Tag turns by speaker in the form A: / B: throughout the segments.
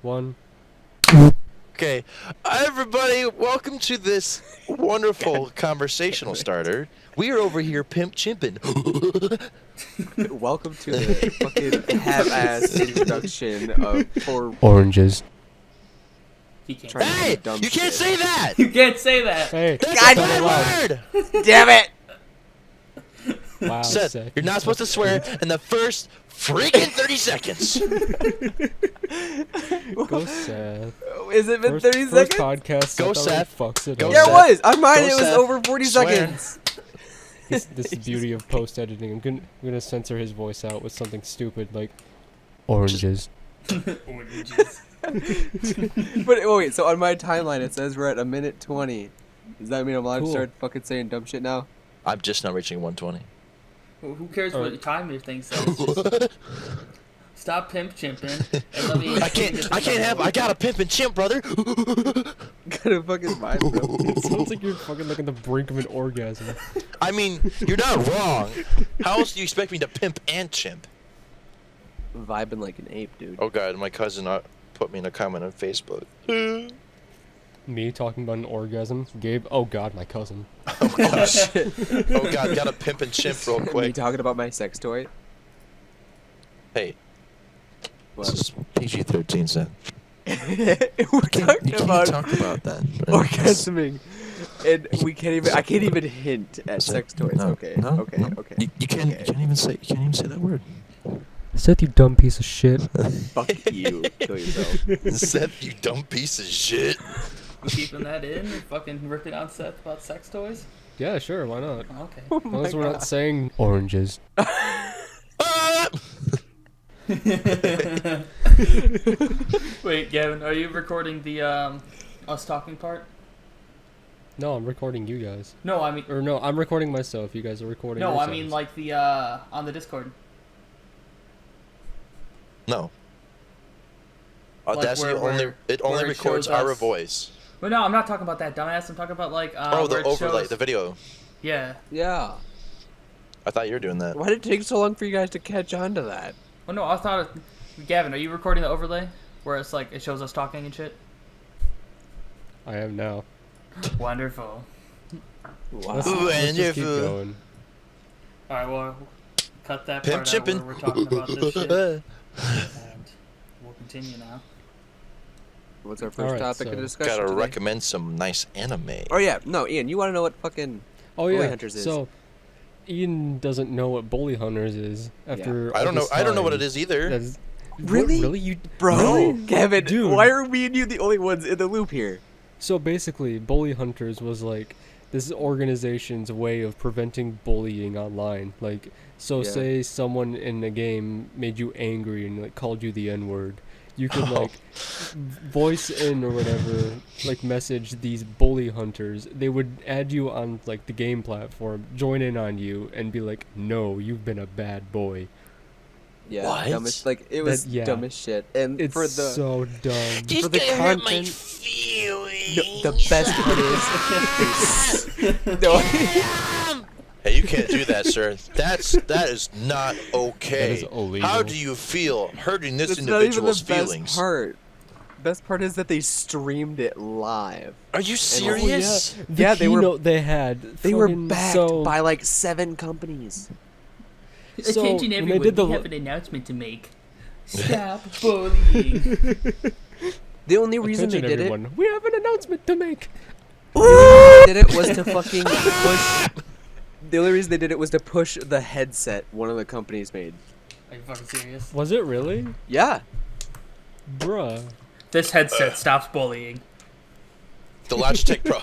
A: One.
B: Okay, everybody, welcome to this wonderful conversational starter. We are over here pimp chimping.
C: Welcome to the fucking half-ass introduction of for
A: Oranges.
D: He can't.
C: Trying to
B: Hey,
C: do dumb
B: you can't
C: shit.
B: say that!
D: You can't say that.
A: Hey.
B: That's
C: God
B: a bad word!
C: Damn it!
A: Wow.
B: Seth,
A: Seth,
B: you're not supposed to swear in the first freaking 30 seconds.
A: Go Seth.
C: Is it been
A: First,
C: 30
A: first
C: seconds?
A: podcast.
B: Go,
A: Seth already
B: Seth.
A: fucks it
B: Go,
A: up.
C: Yeah,
B: Seth.
C: it was. On mine,
B: Go,
C: it was
B: Seth.
C: over 40
B: Swear.
C: seconds.
A: This is the beauty of post editing. I'm gonna censor his voice out with something stupid like oranges.
D: Oranges.
C: But wait, so on my timeline, it says we're at 1:20. Does that mean I'm allowed to
A: Cool.
C: start fucking saying dumb shit now?
B: I'm just not reaching 120.
D: Well, who cares
A: Alright.
D: what time your thing says? Just stop pimp chimping and let me.
B: I got a pimp and chimp, brother.
C: Gotta fucking vibe, bro.
A: It sounds like you're fucking like on the brink of an orgasm.
B: I mean, you're not wrong. How else do you expect me to pimp and chimp?
C: Vibing like an ape, dude.
B: Oh god, my cousin put me in a comment on Facebook.
A: Me talking about an orgasm. Gabe. Oh god, my cousin.
C: Oh shit.
B: Oh god, gotta pimp and chimp real
C: Me
B: quick.
C: talking about my sex toy?
B: Hey,
C: What?
B: this is PG-13, Seth.
C: We're talking
B: You can't
C: about
B: talk about that.
C: orgasming. And I can't even hint at sex toys.
B: No,
C: Okay.
B: no,
C: Okay.
B: no.
C: Okay.
B: You can't even say that word.
A: Seth, you dumb piece of shit.
C: Fuck you. Kill yourself.
B: Seth, you dumb piece of shit.
D: You keeping that in? You fucking ripping on Seth about sex toys?
A: Yeah, sure. Why not?
D: Oh, okay.
C: Oh
A: As long as
C: my
A: we're
C: God.
A: not saying oranges.
B: Ah!
D: Wait, Gavin, are you recording the us talking part?
A: No, I'm recording you guys.
D: No, I mean
A: Or no, I'm recording myself. You guys are recording.
D: no, I
A: yourselves.
D: mean like the on the Discord.
B: No.
D: Like
B: That's
D: where-
B: the only.
D: where-
B: It only
D: where it
B: records
D: shows
B: our
D: us-
B: voice.
D: Well, no, I'm not talking about that, dumbass. I'm talking about like
B: Oh,
D: where
B: the
D: it
B: overlay,
D: shows-
B: the video.
D: Yeah.
C: Yeah.
B: I thought you were doing that.
C: Why did it take so long for you guys to catch on to that?
D: Well, no, I thought. Gavin, are you recording the overlay where it's like it shows us talking and shit?
A: I am now.
D: Wonderful.
C: Wow.
A: Let's,
B: Ooh,
A: let's just keep
B: wonderful.
A: going.
D: All right, well, cut that
B: Pimp
D: part out
B: chipping.
D: where we're talking about this shit, and we'll continue now.
C: What's our first
A: Alright,
C: topic
A: so-
C: of discussion
B: Gotta
C: today?
B: recommend some nice anime.
C: Oh yeah, no, Ian, you want to know what fucking
A: Oh
C: Bully
A: yeah.
C: Hunters is.
A: So, Ian doesn't know what Bully Hunters is after.
B: I
A: all
B: don't know.
A: this
B: I don't know what
A: time.
B: it is either.
A: That's-
C: Really?
A: What, really? You
C: bro?
B: No.
C: Kevin,
A: Dude.
C: why are me and you the only ones in the loop here?
A: So basically, Bully Hunters was like this organization's way of preventing bullying online. Like, so
C: Yeah.
A: say someone in a game made you angry and like called you the N-word. You could
B: Oh.
A: like voice in or whatever, like message these bully hunters. They would add you on like the game platform, join in on you, and be like, "No, you've been a bad boy."
C: Yeah,
B: What?
C: dumbest. Like it was
A: That- yeah.
C: dumb as shit. And
A: It's
C: for the
A: so dumb.
B: He's
C: for the
B: gonna hurt my
C: content-
B: feelings.
C: no, the best part is no.
B: Hey, you can't do that, sir. That is not okay.
A: That is illegal.
B: How do you feel hurting this
C: That's not even the
B: individual's
C: best
B: feelings?
C: part. Best part is that they streamed it live.
B: Are you
A: Oh,
B: serious?
A: yeah. The
C: Yeah, they were-
A: keynote they had.
C: They were
A: fucking-
C: backed
A: so,
C: by like 7 companies.
A: So,
D: Attention
A: when
D: everyone,
A: they did the
D: we
A: lo-
D: have an announcement to make. Stop bullying.
C: The only reason they
A: Attention,
C: did
A: everyone. We have an announcement to make.
C: it, did it was to fucking push. The only reason they did it was to push the headset one of the companies made.
D: Are you fucking serious?
A: Was it really?
C: Yeah.
A: Bruh.
D: This headset stops bullying.
B: The Logitech Pro.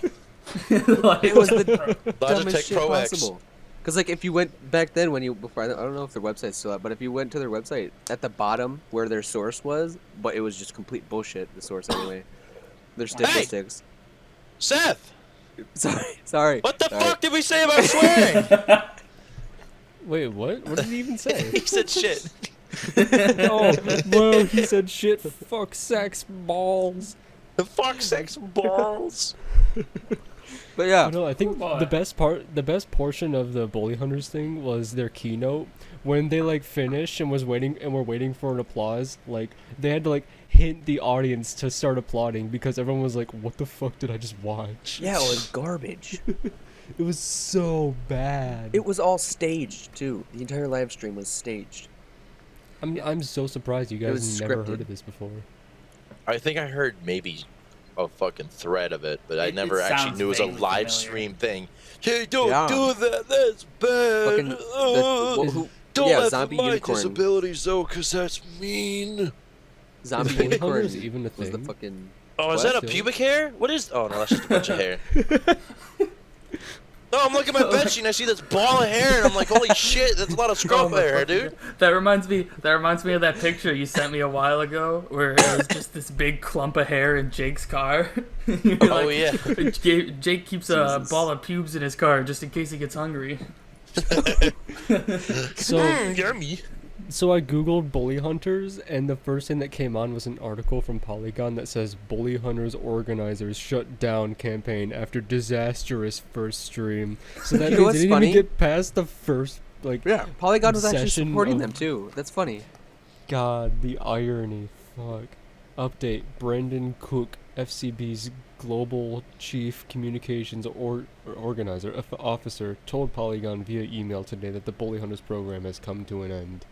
D: Like,
C: It was the dumbest
B: Logitech
C: shit
B: Pro X.
C: possible. Because like if you went back then when you before I don't know if their website's still up, but if you went to their website at the bottom where their source was, but it was just complete bullshit. The source anyway. Their statistics.
B: Seth,
C: Sorry.
B: what the
C: Sorry.
B: fuck did we say about swearing?
A: Wait, what? What did he even say?
B: He said shit.
A: Oh, well, he said shit. Fuck sex balls.
B: The fuck sex balls.
C: But yeah.
A: No, I think the best portion of the Bully Hunters thing was their keynote when they like finished and were waiting for an applause. Like they had to like hint the audience to start applauding because everyone was like, "What the fuck did I just watch?"
C: Yeah, it was garbage.
A: It was so bad.
C: It was all staged too. The entire live stream was staged.
A: I'm so surprised you
C: was
A: guys never
C: scripted.
A: heard of this before.
B: I think I heard maybe a fucking thread of it, but I
D: It
B: never actually
D: sounds
B: knew it was a
D: vaguely
B: live
D: familiar.
B: stream thing. Hey, don't
C: Yeah.
B: do that. That's bad.
C: Fucking
B: Don't
C: yeah,
B: laugh
C: zombie
B: at my
C: unicorn.
B: disabilities though, cause that's mean.
C: Zombie
A: Bully
C: unicorn
A: hunters even a
C: was the
A: thing?
C: fucking.
B: Oh, is
C: What?
B: that a pubic hair? What is? Oh no, that's just a bunch of hair. No, I'm looking at my bed sheet and I see this ball of hair and I'm like, holy shit, that's a lot of scruff hair, dude.
D: That reminds me of that picture you sent me a while ago, where it was just this big clump of hair in Jake's car. You're
B: Oh, yeah.
D: Jake keeps a
C: Jesus.
D: ball of pubes in his car just in case he gets hungry.
A: So
B: Yummy.
A: So I googled bully hunters, and the first thing that came on was an article from Polygon that says bully hunters organizers shut down campaign after disastrous first stream. So that
C: You know
A: means
C: what's
A: they didn't
C: funny?
A: even get past the first
C: Polygon was actually
A: Session
C: supporting
A: of-
C: them too. That's funny.
A: God, the irony. Fuck. Update: Brandon Cook, FCB's global chief communications organizer officer, told Polygon via email today that the bully hunters program has come to an end.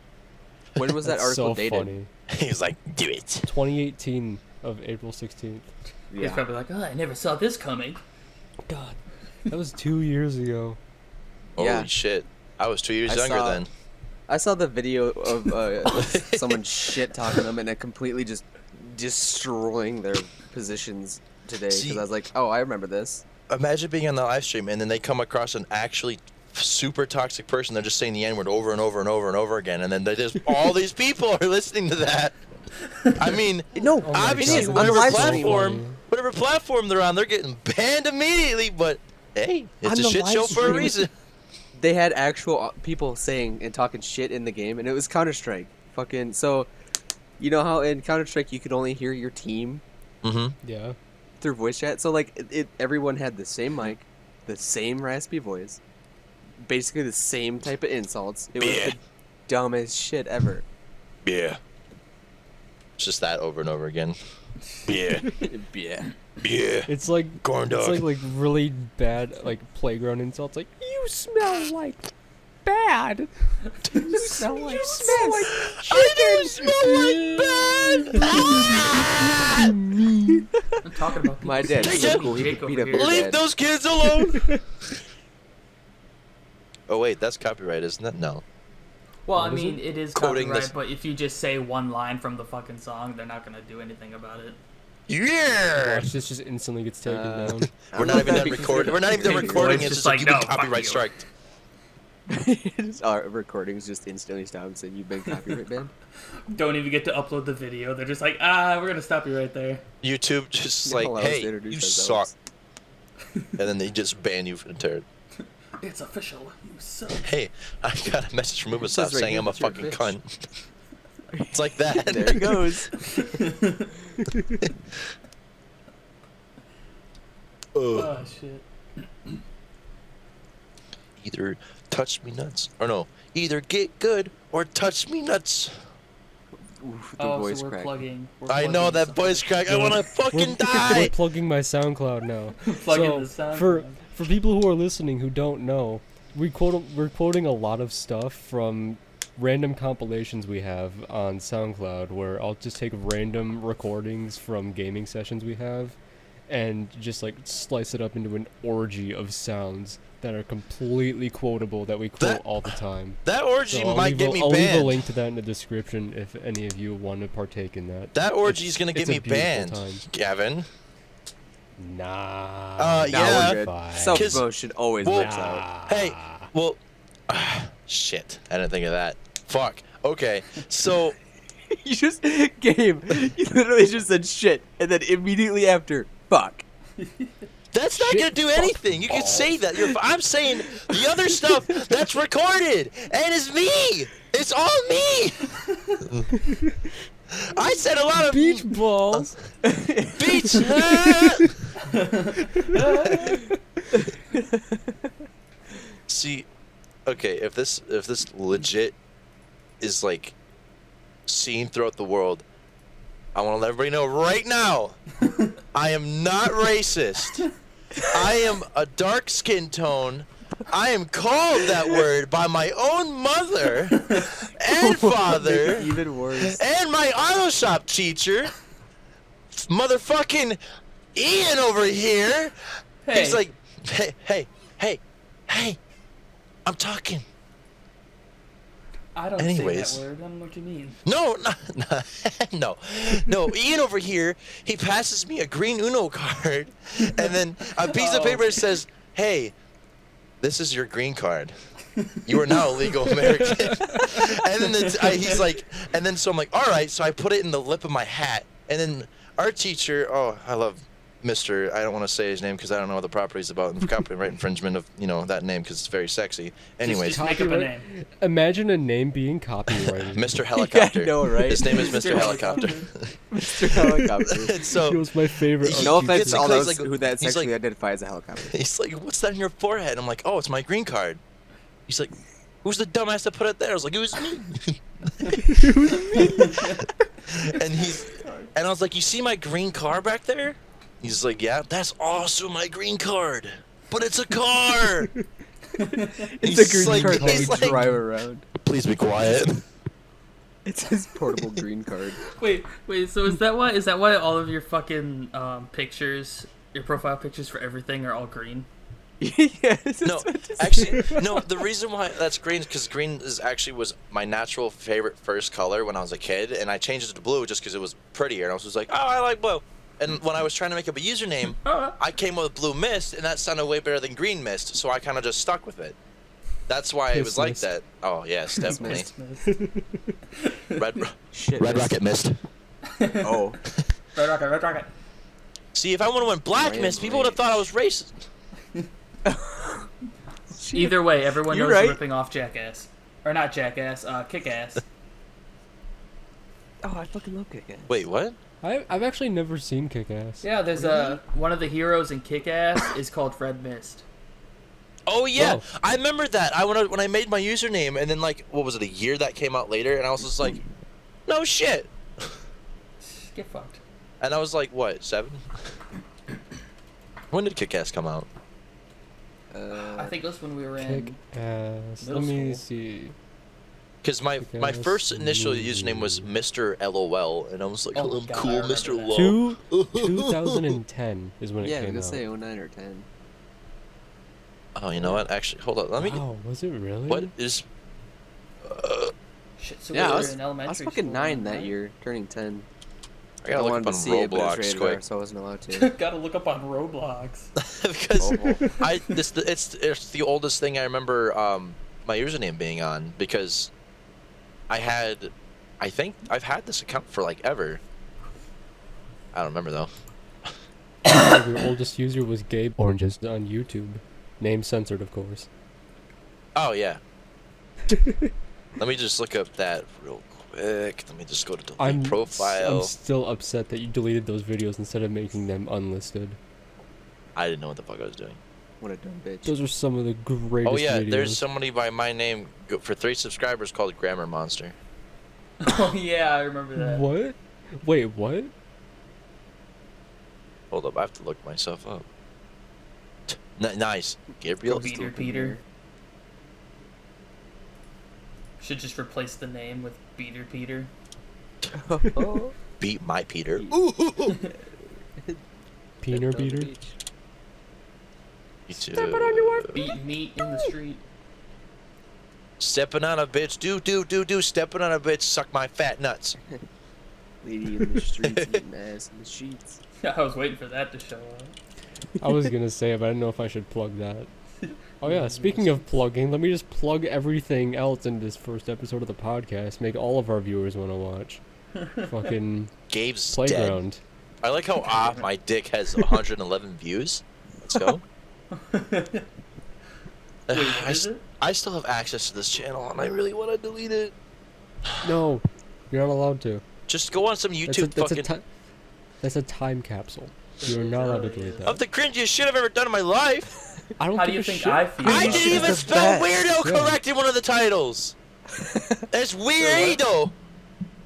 C: When was that
A: That's
C: article
A: so
C: dated?
A: funny.
B: He was like, do it.
A: 2018 of April 16th.
D: He's probably like, oh, I never saw this coming.
A: God, that was 2 years ago.
C: Yeah.
B: Holy shit. I was 2 years
C: I
B: younger
C: saw-
B: then.
C: I saw the video of someone shit talking them and it completely just destroying their positions today. Because
B: See-
C: I was like, oh, I remember this.
B: Imagine being on the live stream and then they come across an actually super toxic person. They're just saying the N-word over and over and over and over again. And then they just, all these people are listening to that. I mean,
C: No,
A: Oh my
B: obviously,
A: God,
C: on the
B: whatever
C: live stream.
B: platform they're on, they're getting banned immediately. But hey, it's
C: On
B: a
C: the
B: shit
C: live
B: show for a
C: stream.
B: reason.
C: they had actual people saying and talking shit in the game, and it was Counter-Strike. Fucking so, you know how in Counter-Strike you could only hear your team
B: Mm-hmm.
A: Yeah.
C: through voice chat. So like, everyone had the same mic, the same raspy voice, basically the same type of insults. It was
B: Yeah.
C: the dumbest shit ever.
B: Yeah. It's just that over and over again. Yeah.
C: Yeah.
B: Yeah.
A: It's like
B: Corn
A: it's
B: dog.
A: like really bad like playground insults. Like you smell like bad. You smell like
B: I do smell like bad.
D: I'm talking about
C: My dad is
B: Jake,
C: so cool. He
D: Jake
C: could beat
D: over
C: up
D: here.
C: your
B: Leave
C: dad.
B: those kids alone. Oh wait, that's copyright, isn't it? No.
D: Well, I
A: What is
D: mean, it is
B: Quoting
D: copyright,
B: this-
D: but if you just say one line from the fucking song, they're not gonna do anything about it.
B: Yeah.
A: Watch this just instantly gets taken
C: Uh,
A: down.
B: We're not even done recording. We're not even done
D: It's
B: recording.
D: just
B: It's just
D: like,
B: like you
D: no,
B: been
D: fuck
B: copyright
D: you.
B: striked.
C: Our recordings just instantly stop and say you've been copyright banned.
D: Don't even get to upload the video. They're just like, we're gonna stop you right there.
B: YouTube just
C: Not
B: like,
C: allowed us to
B: hey,
C: introduce
B: you
C: ourselves.
B: suck, and then they just ban you for the entire.
D: It's official. You suck.
B: Hey, I got a message from Ubisoft
C: says right
B: saying
C: here
B: I'm a
C: that you're a
B: fucking
C: bitch.
B: cunt. It's like that.
C: There it goes.
B: Ugh.
D: Oh shit.
B: Either touch me nuts, or no, either get good or touch me nuts.
C: Oof, the
D: Oh,
C: voice
D: so we're
C: crack.
D: plugging.
B: I know that voice crack. I want to fucking
A: We're
B: die.
A: plugging my SoundCloud now.
D: Plugging the
A: So
D: sound.
A: for people who are listening who don't know, we're quoting a lot of stuff from random compilations we have on SoundCloud, where I'll just take random recordings from gaming sessions we have, and just like slice it up into an orgy of sounds that are completely quotable that we quote
B: That-
A: all the time.
B: That orgy
A: So
B: might get me
A: I'll leave a
B: banned.
A: link to that in the description if any of you want to partake in that.
B: That orgy is
A: It's-
B: gonna get
A: it's a
B: me
A: beautiful
B: banned,
A: time.
B: Gavin.
A: Nah.
C: Now
B: Yeah.
C: we're good.
A: Fine.
C: Self-promotion always
B: Well-
C: works out.
B: Hey, well, shit. I didn't think of that. Fuck. Okay, so
C: You just, Gabe, you literally just said shit, and then immediately after, fuck.
B: that's not
A: Shit,
B: gonna do
A: fuck,
B: anything. You can say that. I'm saying the other stuff that's recorded, and it's me. It's all me. I said a lot of
A: Beach balls.
B: beach. See, okay, if this legit is like seen throughout the world, I want to let everybody know right now, I am not racist. I am a dark skin tone. I am called that word by my own mother and father
C: Even worse.
B: and my auto shop teacher. Motherfucking Ian over here.
D: Hey.
B: He's like, hey, I'm talking.
D: I don't
B: Anyways.
D: say that word. I don't know what you mean.
B: No. Ian over here, he passes me a green Uno card, and then a piece of paper that says, "Hey, this is your green card. You are now a legal American." And then he's like, and then so I'm like, all right. So I put it in the lip of my hat, and then our teacher, oh, I love Mr. I don't want to say his name because I don't know what the properties about copyright infringement of that name because it's very sexy. Anyways,
D: Just make up a name.
A: Imagine a name being copyrighted.
B: Mr. Helicopter.
C: I know, right?
B: His name is Mr. Helicopter.
C: Mr. Helicopter.
B: And so
A: It was my favorite.
C: No
A: art
C: offense
A: teacher.
C: to all
B: He's
C: those
B: like-
C: who that
B: he's
C: sexually
B: like-
C: identify as a helicopter.
B: he's like, "What's that on your forehead?" I'm like, "Oh, it's my green card." He's like, "Who's the dumbass that put it there?" I was like, "It was me." And I was like, "You see my green car back there?" He's like, "Yeah, that's also my green card, but it's a car."
C: It's a green card that
B: he's
C: we
B: like,
C: drive around.
B: "Please be quiet."
C: It's his portable green card.
D: Wait. So is that why all of your fucking pictures, your profile pictures for everything, are all green?
C: Yes.
B: No, actually, no. The reason why that's green is because green was my natural favorite first color when I was a kid, and I changed it to blue just because it was prettier. And I was just like, "Oh, I like blue." And when I was trying to make up a username, I came up with blue mist, and that sounded way better than green mist, so I kind of just stuck with it. That's why it was like
A: Mist.
B: that. Oh yes, definitely. Red
C: Shit.
B: Red Rocket Mist.
C: Oh.
D: Red Rocket.
B: See, if I would have went black
C: Rand
B: mist, people would have thought I was racist.
D: Either way, everyone
C: You're
D: knows
C: right.
D: you're ripping off Jackass. Or not Jackass, Kick-Ass.
C: Oh, I fucking love Kick-Ass.
B: Wait, what?
A: I've actually never seen Kick-Ass.
D: Yeah, there's one of the heroes in Kick-Ass is called Red Mist.
B: Oh yeah,
A: Whoa.
B: I remember that. When I made my username, and then like, what was it, a year that came out later, and I was just like, no shit.
D: Get fucked.
B: And I was like, what, 7? When did Kick-Ass come out?
D: I think it was when we were in.
A: Kick-Ass.
D: middle
A: Let me
D: school.
A: see.
B: Because my
A: Kick-Ass
B: first initial
A: movie.
B: username was Mr. LOL, and I was like,
D: Oh
B: oh,
D: my God, I
B: cool,
D: remember
B: Mr.
D: that.
B: LOL.
A: 2010 is when it
C: Yeah, I was
A: came
C: gonna
A: out.
C: say 09 or 10.
B: Oh, you know what? Actually, hold on. Let me.
A: Wow, was it really?
B: What is?
D: Shit, so
C: Yeah,
D: we
C: I
D: were
C: was,
D: in
C: I
D: elementary
C: was fucking
D: school,
C: 9 that
D: right?
C: year, turning 10.
B: I gotta
C: I
B: look
C: wanted
B: up
C: to
B: on
C: see it, but it was
B: Roblox
C: rated
B: quick.
C: R, so I wasn't allowed to.
D: Gotta look up on Roblox.
B: Because
C: Oh.
B: it's the oldest thing I remember my username being on, because I think I've had this account for like ever. I don't remember though.
A: Your oldest user was Gabe Oranges on YouTube. Name censored, of course.
B: Oh yeah. Let me just look up that real quick. Let me just go to delete
A: I'm
B: profile.
A: still upset that you deleted those videos instead of making them unlisted.
B: I didn't know what the fuck I was doing.
C: What a dumb bitch.
A: Those are some of the greatest
B: Oh yeah,
A: videos.
B: there's somebody by my name for 3 subscribers called Grammar Monster.
D: Oh yeah, I remember that.
A: What? Wait, what?
B: Hold up, I have to look myself up. Nice, Gabriel.
D: Peter. Should just replace the name with Beater Peter.
C: Oh.
B: Beat my Peter.
A: Peener
C: Dumb
A: beater?
C: bitch.
D: Beat meat in the street.
B: Stepping on a bitch, do. Stepping on a bitch, suck my fat nuts.
C: Lady in the streets, eating ass in the sheets.
D: I was waiting for that to show up.
A: I was gonna say it, but I don't know if I should plug that. Oh yeah, speaking of plugging, let me just plug everything else in this first episode of the podcast. Make all of our viewers want to watch. Fucking
B: Gabe's
A: Playground.
B: dead. I like how my dick has 111 views. Let's go.
D: Wait, what is it?
B: I still have access to this channel, and I really want to delete it.
A: No, you're not allowed to.
B: Just go on some YouTube fucking...
A: That's a time capsule. You're not allowed to delete that.
B: Of the cringiest shit I've ever done in my life.
A: I don't
D: How do
A: give
D: you
A: a
D: think
A: shit.
D: I feel?
B: I
C: Cringy
B: didn't
C: shit is
B: even
C: the
B: spell
C: best.
B: weirdo
A: Yeah.
B: correct in one of the titles. That's weirdo.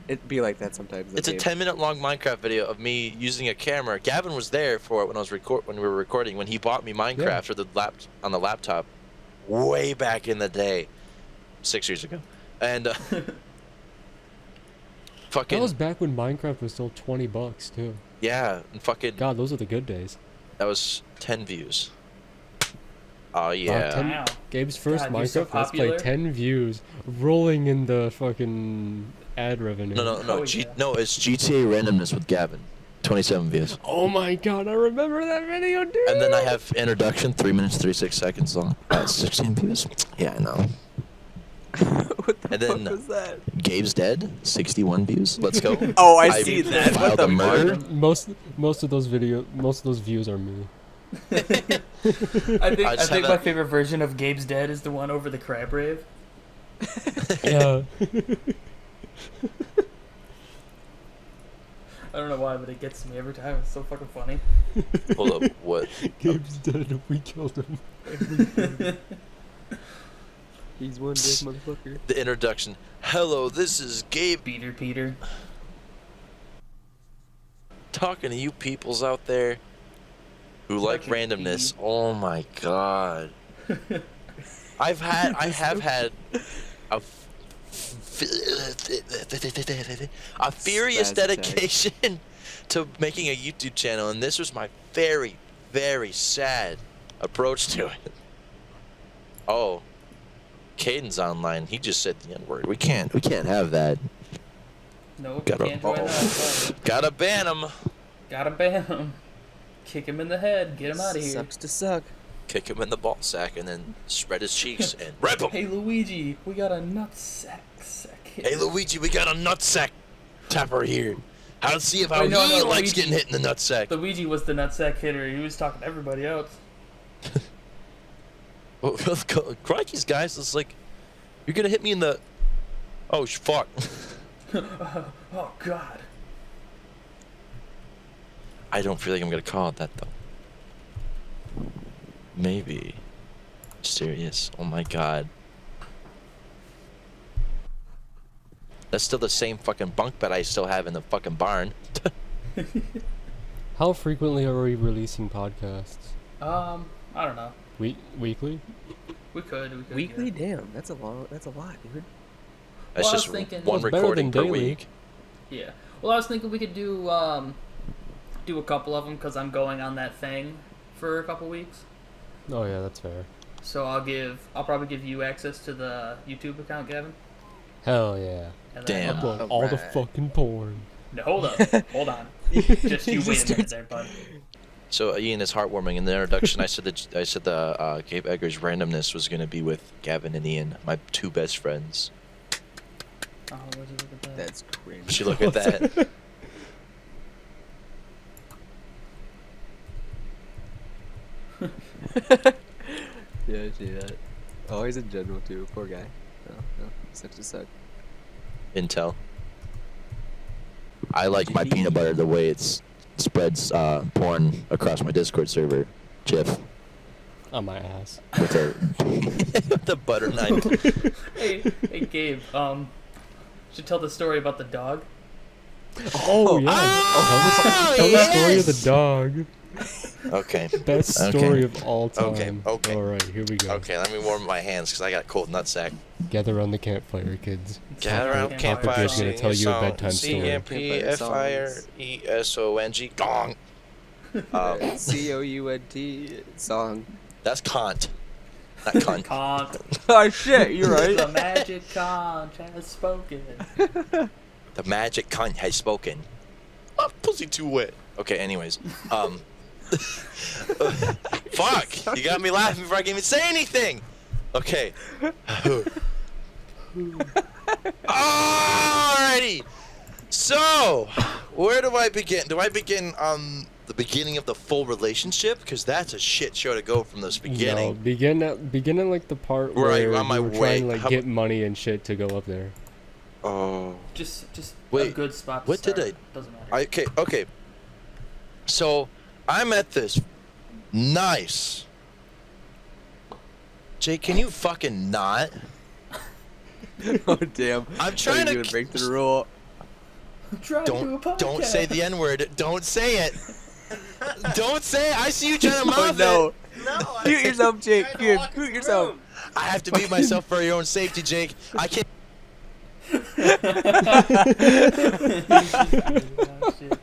C: It'd be like that sometimes.
B: It's a 10-minute long Minecraft video of me using a camera. Gavin was there for it when we were recording, when he bought me Minecraft for on the laptop way back in the day, 6 years ago. And fucking
A: That was back when Minecraft was still $20 too.
B: yeah, and fucking
A: God, those are the good days.
B: that was 10 views. Oh yeah.
A: 10
D: Wow.
A: Gabe's first
D: God, you're so
A: Minecraft Let's Play,
D: popular.
A: 10 views, rolling in the fucking ad revenue.
B: No,
D: Oh, yeah.
B: no, it's GTA Randomness with Gavin. 27 views.
A: Oh my God, I remember that video, dude.
B: And then I have introduction, 3 minutes 36 seconds long. 16 views. Yeah, I know.
C: What the
B: And then
C: fuck was that?
B: Gabe's Dead, 61 views. Let's go.
C: Oh, I see that. What
B: filed
C: the
B: a murder.
C: fuck?
A: Most of those views are me.
D: I
B: I just
D: think
B: have
D: my
B: a-
D: favorite version of Gabe's Dead is the one over the crab rave.
A: Yeah.
D: I don't know why, but it gets to me every time. It's so fucking funny.
B: Hold up, what?
A: Gabe's dead. We killed him.
C: He's one dead motherfucker.
B: The introduction. Hello, this is Gabe
D: Peter.
B: talking to you peoples out there who like
D: Fucking
B: randomness. Oh my god. I have had a furious
C: Spaz attack.
B: dedication to making a YouTube channel, and this was my very, very sad approach to it. Oh, Caden's online. He just said the N-word. We can't have that.
D: Nope,
B: Gotta-
D: can't join that.
B: Gotta ban him.
D: Gotta ban him. Kick him in the head. Get him out of here.
C: Sucks to suck.
B: Kick him in the ball sack and then spread his cheeks and rip him.
D: Hey Luigi, we got a nutsack.
B: Hey Luigi, we got a nutsack tapper here. Let's see if how
D: Wait, no,
B: he
D: no,
B: likes
D: Luigi.
B: getting hit in the nutsack.
D: Luigi was the nutsack hitter. He was talking to everybody else.
B: Crikey's guys, it's like you're gonna hit me in the. Oh fuck.
D: Oh God.
B: I don't feel like I'm gonna call it that though. Maybe. Serious. Oh my god. That's still the same fucking bunk bed I still have in the fucking barn.
A: How frequently are we releasing podcasts?
D: I don't know.
A: Weekly?
D: We could.
C: Weekly?
D: Yeah.
C: Damn, that's a lot, dude.
B: That's
D: Well, I was
B: just
D: thinking-
B: one
A: Well, it's better
B: recording
A: than
B: per
A: daily.
B: week.
D: Yeah. Well, I was thinking we could do a couple of them because I'm going on that thing for a couple weeks.
A: Oh yeah, that's fair.
D: So I'll probably give you access to the YouTube account, Gavin.
A: Hell yeah.
D: And
B: Damn.
A: Upload
C: Alright.
A: all the fucking porn.
D: No, hold up. Hold on. Just you wait a minute there, bud.
B: So Ian, it's heartwarming. In the introduction, I said the Gabe Eggers randomness was gonna be with Gavin and Ian, my two best friends.
D: Oh, where'd you look at that?
C: That's cringe.
B: Would you look at that?
C: Yeah, I see that. Oh, he's in general too. Poor guy. No, sucks to suck.
B: Intel. I like my peanut butter the way it spreads porn across my Discord server. GIF
A: On my ass.
B: with the butter knife.
D: Hey, Gabe. Should tell the story about the dog.
A: Oh yeah. Tell the story of the
B: yes!
A: dog.
B: Okay.
A: Best
B: Okay.
A: story of all time.
B: Okay.
A: Alright, here we go.
B: Okay, let me warm my hands because I got a cold nutsack.
A: Gather around the campfire, kids.
B: Gather around
D: Campfire
B: campfire,
D: song.
A: Gonna tell you a bedtime story.
B: CMPFIRESONG. Gong.
C: COUNT song.
B: That's Kant. Not cunt.
D: Conch.
C: Oh shit, you're right.
D: The magic conch has spoken.
B: The magic cunt has spoken. Oh, pussy too wet. Okay, anyways. Fuck! You got me laughing before I can even say anything! Okay. Alrighty! So, where do I begin? Do I begin on the beginning of the full relationship? Because that's a shit show to go from this
A: No,
B: beginning.
A: begin at like the part
B: Where I-
A: where
B: on my
A: you were
B: way-
A: trying to like
B: how-
A: get money and shit to go up there.
B: Oh.
D: Just a
B: Wait,
D: good spot to
B: what did
D: start.
B: I-
D: Doesn't matter.
B: Okay. So, I'm at this nice. Jay, can you fucking not?
C: Oh damn.
B: I'm trying to
C: break the rule.
D: I'm trying to do a podcast.
B: Don't say the N-word. Don't say it. Don't say it. I see you trying to
C: Oh
B: mouth
C: no.
B: it.
E: No,
C: Mute yourself, Jake.
E: tried to
C: Here,
E: walk in
C: mute
E: the
C: yourself.
E: room.
B: I have to mute myself for your own safety, Jake. I can't.
D: Oh, shit.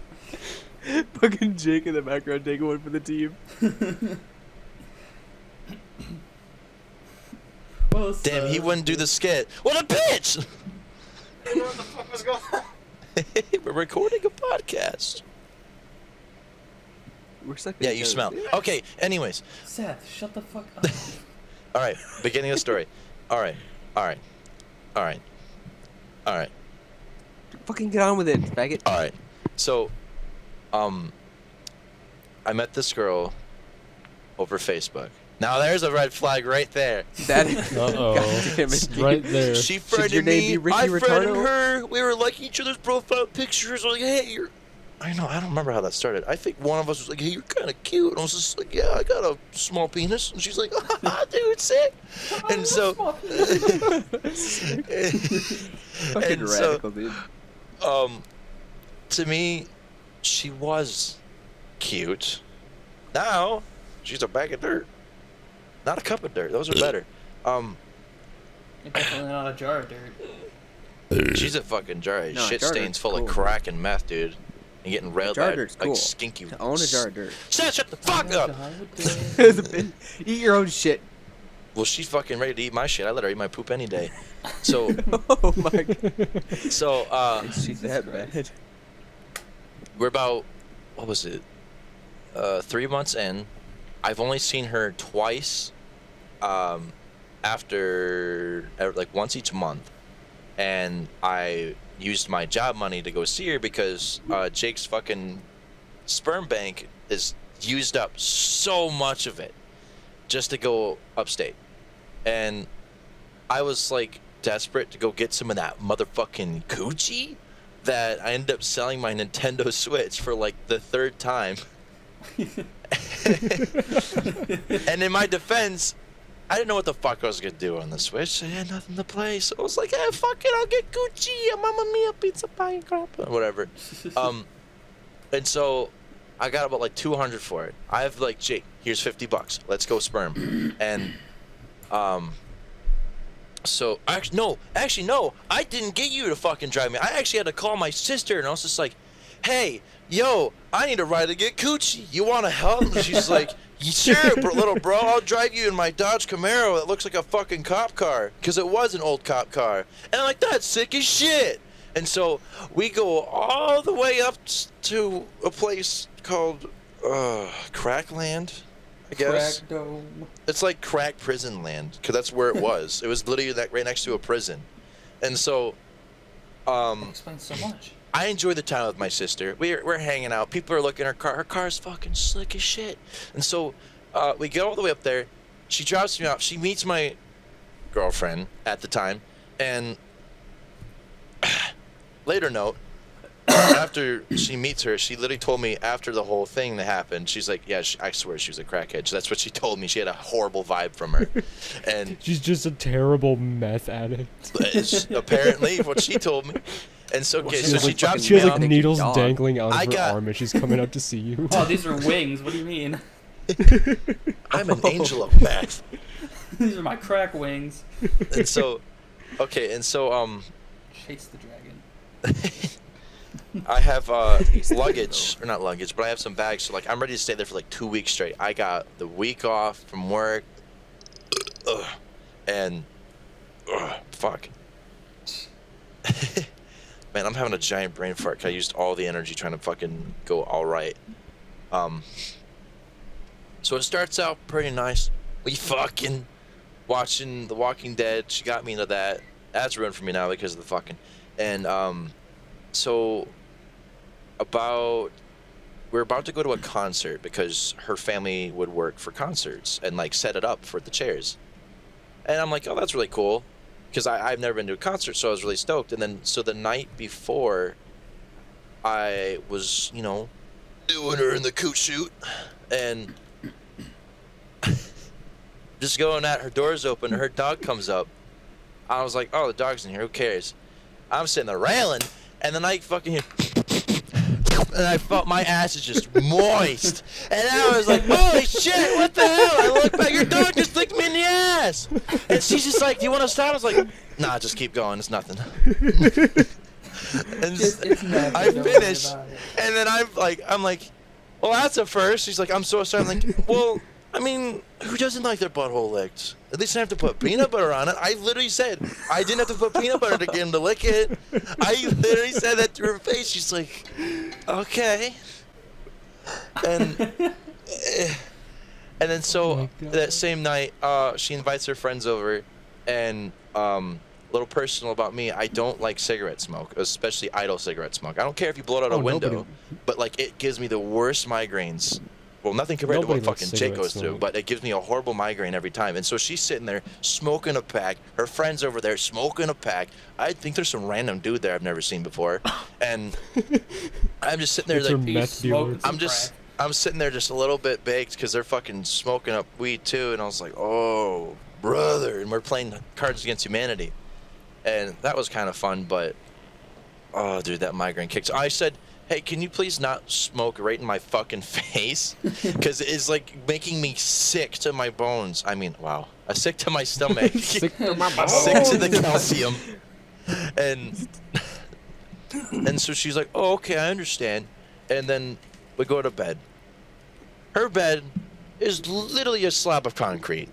C: Fucking Jake in the background taking one for the team.
D: Well,
B: Damn, he wouldn't do the skit. What a bitch!
E: I didn't know what the fuck was going on.
B: We're recording a podcast.
C: We're stuck.
B: Yeah, you smell. Okay, anyways.
D: Seth, shut the fuck up.
B: All right, beginning of the story. All right.
C: Fucking get on with it, faggot.
B: All right. So, I met this girl over Facebook. Now there's a red flag right there.
C: That.
A: Uh-oh.
C: God damn it,
A: Right
C: dude.
A: there.
B: She
C: your
B: friended
C: name
B: me.
C: be Ricky
B: I friended
C: Ricardo?
B: her. We were liking each other's profile pictures. Like, hey, you're. I know. I don't remember how that started. I think one of us was like, "Hey, you're kind of cute." And I was just like, "Yeah, I got a small penis." And she's like, "Dude, sick." And so.
C: Fucking
B: and so,
C: radical, dude.
B: to me, she was cute. Now, she's a bag of dirt. Not a cup of dirt. Those are better.
D: You're definitely not a jar of dirt.
B: She's a fucking jar of
C: No, a
B: shit
C: jar of
B: stains
C: dirt's
B: full of
C: cool,
B: crack and meth, dude. And getting railed
C: jar
B: by
C: of dirt's
B: like
C: cool.
B: skinky.
C: To own a jar of dirt.
B: Shut the fuck up.
C: Eat your own shit.
B: Well, she's fucking ready to eat my shit. I let her eat my poop any day. So,
C: Oh my god.
B: so
C: She's that bad.
B: we're about, what was it? 3 months in. I've only seen her twice. After like once each month, and I used my job money to go see her because Jake's fucking sperm bank is used up so much of it just to go upstate, and I was like desperate to go get some of that motherfucking coochie that I ended up selling my Nintendo Switch for like the 3rd time. And in my defense, I didn't know what the fuck I was gonna do on the Switch. I had nothing to play, so I was like, "Hey, fuck it, I'll get Gucci, a Mamma Mia, pizza pie, and crap, or whatever." And so I got about like 200 for it. I have like, "Jake, here's $50. Let's go sperm." And so actually no, I didn't get you to fucking drive me. I actually had to call my sister, and I was just like, "Hey, yo, I need a ride to get coochie. You want to help?" And she's like, "Sure, little bro, I'll drive you in my Dodge Camaro that looks like a fucking cop car," because it was an old cop car. And I'm like, "That's sick as shit." And so we go all the way up to a place called Crackland, I guess.
D: Crack dome.
B: It's like crack prison land, because that's where it was. It was literally right next to a prison. And so
D: That explains so much.
B: I enjoy the time with my sister. We're hanging out. People are looking at her car. Her car's fucking slick as shit. And so we get all the way up there. She drops me off. She meets my girlfriend at the time. And later note, after she meets her, she literally told me after the whole thing that happened, she's like, "Yeah, I swear she was a crackhead." So that's what she told me. She had a horrible vibe from her. And
A: She's just a terrible meth addict.
B: it's apparently what she told me. And so, okay,
C: She
B: so
C: has
B: she
C: like
B: drops
A: She
B: me
A: has
B: off.
A: like needles
C: dog.
A: dangling out of
B: I
A: her
B: got-
A: arm, and she's coming up to see you.
D: Oh, these are wings. What do you mean?
B: I'm an angel of meth.
D: These are my crack wings.
B: And so, okay, and so
D: Chase the dragon.
B: I have luggage, or not luggage, but I have some bags. So like, I'm ready to stay there for like 2 weeks straight. I got the week off from work, and fuck, man, I'm having a giant brain fart 'cause I used all the energy trying to fucking go all right. So it starts out pretty nice. We fucking watching The Walking Dead. She got me into that. That's ruined for me now because of the fucking, and so we're about to go to a concert because her family would work for concerts and like set it up for the chairs. And I'm like, "Oh, that's really cool," because I've never been to a concert, so I was really stoked. And then so the night before, I was, doing her in the coot shoot, and just going at her door's open, her dog comes up. I was like, "Oh, the dog's in here, who cares?" I'm sitting there railing, and then I fucking and I felt my ass is just moist. And I was like, holy shit, what the hell? I look back, your dog just licked me in the ass. And she's just like, do you want to stop? I was like, nah, just keep going. It's nothing. And
D: It's nothing.
B: I
D: Don't worry
B: finish,
D: about it.
B: and then I'm like, well, that's a first. She's like, I'm so sorry. I'm like, well, I mean, who doesn't like their butthole licked? At least I have to put peanut butter on it. I literally said I didn't have to put peanut butter to get him to lick it. I literally said that to her face. She's like, okay. And then so
A: Oh my God.
B: that same night, she invites her friends over, and a little personal about me, I don't like cigarette smoke, especially idle cigarette smoke. I don't care if you blow it out a
A: Oh,
B: window,
A: nobody-
B: but like it gives me the worst migraines. Well, nothing compared
A: Nobody
B: to what
A: likes
B: fucking Jake
A: cigarette
B: goes through,
A: smoke.
B: but it gives me a horrible migraine every time. And so she's sitting there smoking a pack. Her friends over there smoking a pack. I think there's some random dude there I've never seen before, and I'm just sitting there
A: It's her
B: like,
A: meth dealer.
B: I'm sitting there just a little bit baked because they're fucking smoking up weed too, and I was like, oh, brother, and we're playing Cards Against Humanity, and that was kind of fun, but oh, dude, that migraine kicks. I said, hey, can you please not smoke right in my fucking face? Because it's like making me sick to my bones. I mean, wow, sick to my stomach,
A: Sick to my
B: sick to the calcium, and so she's like, oh, okay, I understand, and then we go to bed. Her bed is literally a slab of concrete.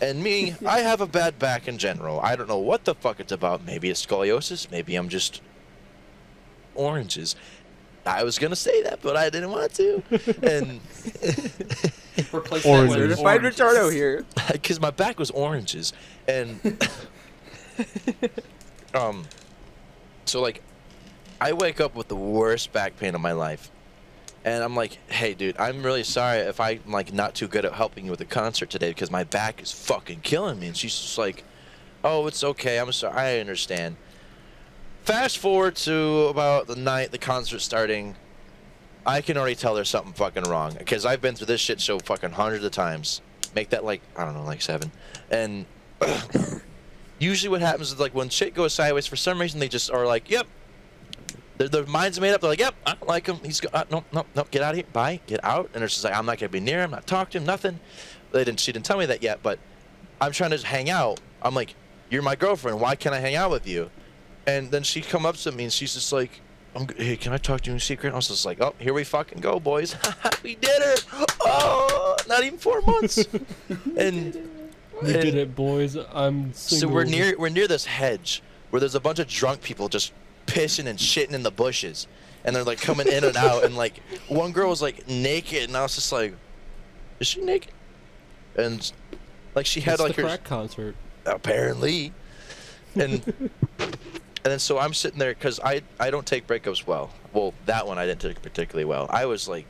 B: And me, I have a bad back in general. I don't know what the fuck it's about. Maybe it's scoliosis. Maybe I'm just oranges. I was going to say that, but I didn't want to. And
D: Replace
A: Orange.
D: that with
C: Certified
D: orange.
C: retardo here.
B: because my back was oranges. And so like I wake up with the worst back pain of my life. And I'm like, hey, dude, I'm really sorry if I'm like not too good at helping you with the concert today because my back is fucking killing me. And she's just like, oh, it's okay. I'm sorry. I understand. Fast forward to about the night the concert's starting. I can already tell there's something fucking wrong because I've been through this shit show fucking hundreds of times. Make that like, I don't know, like 7. And usually what happens is like when shit goes sideways, for some reason they just are like, yep. Their minds made up. They're like, yep, I don't like him. He's no, get out of here. Bye, get out. And it's just like, I'm not gonna be near him. Not talk to him. Nothing. She didn't tell me that yet, but I'm trying to just hang out. I'm like, you're my girlfriend. Why can't I hang out with you? And then she come up to me and she's just like, hey, can I talk to you in secret? I was just like, oh, here we fucking go, boys. We did it. Oh, not even 4 months. And
A: You did it, boys. I'm single.
B: so we're near this hedge where there's a bunch of drunk people just pissing and shitting in the bushes, and they're like coming in and out, and like one girl was like naked, and I was just like, is she naked? And like she had
A: It's
B: like
A: the
B: her
A: crack concert.
B: apparently, and then so I'm sitting there because I don't take breakups well. Well, that one I didn't take particularly well. I was like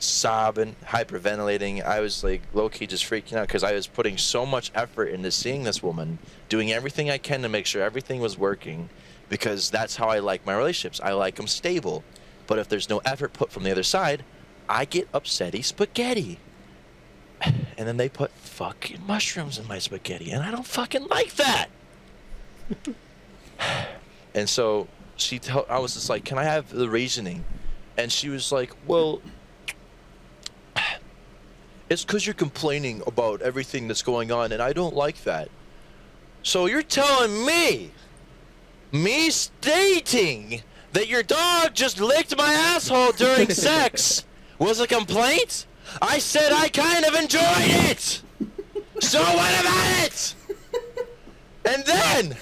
B: sobbing, hyperventilating. I was like low-key just freaking out because I was putting so much effort into seeing this woman, doing everything I can to make sure everything was working, because that's how I like my relationships. I like them stable. But if there's no effort put from the other side, I get upsetty spaghetti. And then they put fucking mushrooms in my spaghetti, and I don't fucking like that. And so I was just like, can I have the reasoning? And she was like, well, it's because you're complaining about everything that's going on, and I don't like that. So you're telling me stating that your dog just licked my asshole during sex was a complaint? I said I kind of enjoyed it. So what about it? And then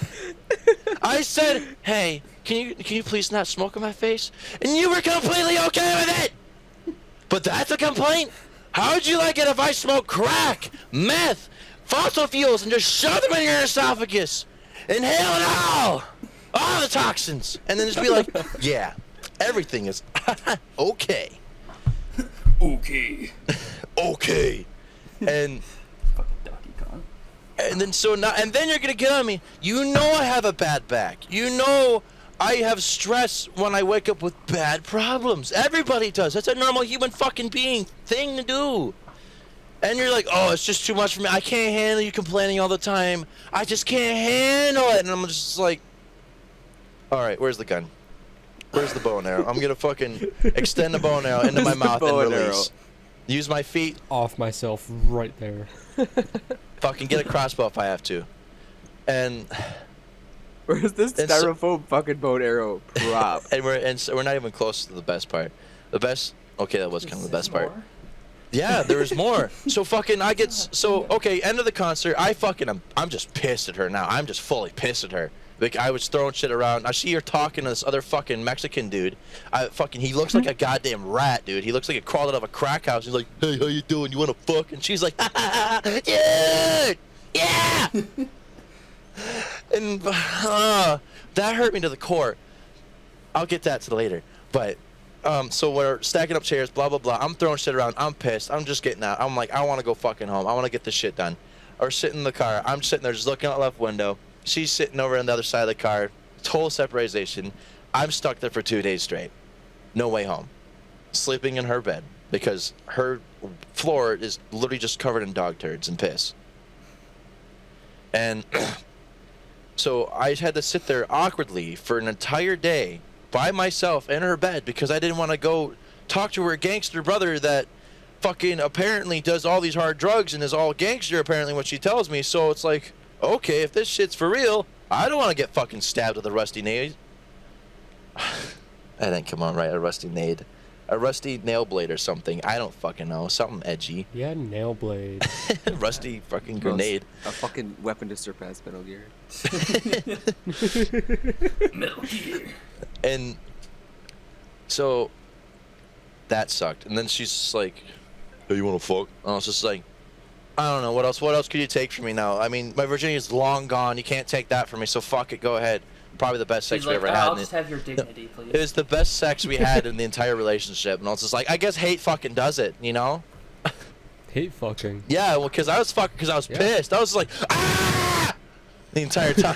B: I said, hey, can you please not smoke in my face? And you were completely okay with it. But that's a complaint? How would you like it if I smoke crack, meth, fossil fuels, and just shove them in your esophagus? Inhale it all the toxins, and then just be like, yeah, everything is okay.
D: Okay.
B: Okay. And
D: Fucking Donkey Kong.
B: and then you're gonna get on me. You know I have a bad back. You know I have stress when I wake up with bad problems. Everybody does. That's a normal human fucking being thing to do. And you're like, oh, it's just too much for me. I can't handle you complaining all the time. I just can't handle it. And I'm just like, all right, where's the gun? Where's the bow and arrow? I'm gonna fucking extend the bow and arrow into my
C: Where's the
B: mouth and
C: bow and
B: release. Use my feet.
A: Off myself right there.
B: Fucking get a crossbow if I have to. And
C: Where's this
B: And so-
C: styrofoam fucking bow and arrow prop?
B: so we're not even close to the best part. The best. Okay, that was kind of the best part.
D: More?
B: Yeah, there was more. So fucking I get okay. End of the concert. I'm just pissed at her now. I'm just fully pissed at her. Like I was throwing shit around. I see her talking to this other fucking Mexican dude. He looks like a goddamn rat, dude. He looks like he crawled out of a crack house. He's like, hey, how you doing? You wanna fuck? And she's like, dude, yeah. And that hurt me to the core. I'll get that to later. But so we're stacking up chairs, blah blah blah. I'm throwing shit around. I'm pissed. I'm just getting out. I'm like, I want to go fucking home. I want to get this shit done. Or sitting in the car. I'm sitting there just looking out the left window. She's sitting over on the other side of the car. Total separation. I'm stuck there for 2 days straight. No way home. Sleeping in her bed because her floor is literally just covered in dog turds and piss. And so I had to sit there awkwardly for an entire day by myself in her bed because I didn't want to go talk to her gangster brother that fucking apparently does all these hard drugs and is all gangster apparently what she tells me. So it's like, okay, if this shit's for real, I don't want to get fucking stabbed with a rusty nade. That didn't come on right, a rusty nade. A rusty nail blade or something. I don't fucking know. Something edgy.
A: Yeah, nail blade.
B: Rusty fucking grenade.
C: A fucking weapon to surpass Metal Gear.
D: Metal Gear.
B: And so that sucked. And then she's just like, "Hey, you want to fuck?" And I was just like, I don't know. What else could you take from me now? I mean, my virginity is long gone. You can't take that from me. So fuck it. Go ahead. Probably the best sex
D: She's
B: we
D: like,
B: ever
D: "Oh,
B: had.
D: I'll
B: And
D: just have your dignity, please.
B: it was the best sex we had in the entire relationship. And I was just like, I guess hate fucking does it, you know?
A: Hate fucking.
B: Yeah, well, because I was fucking, because I was
A: Yeah.
B: pissed. I was like, ah! The entire time.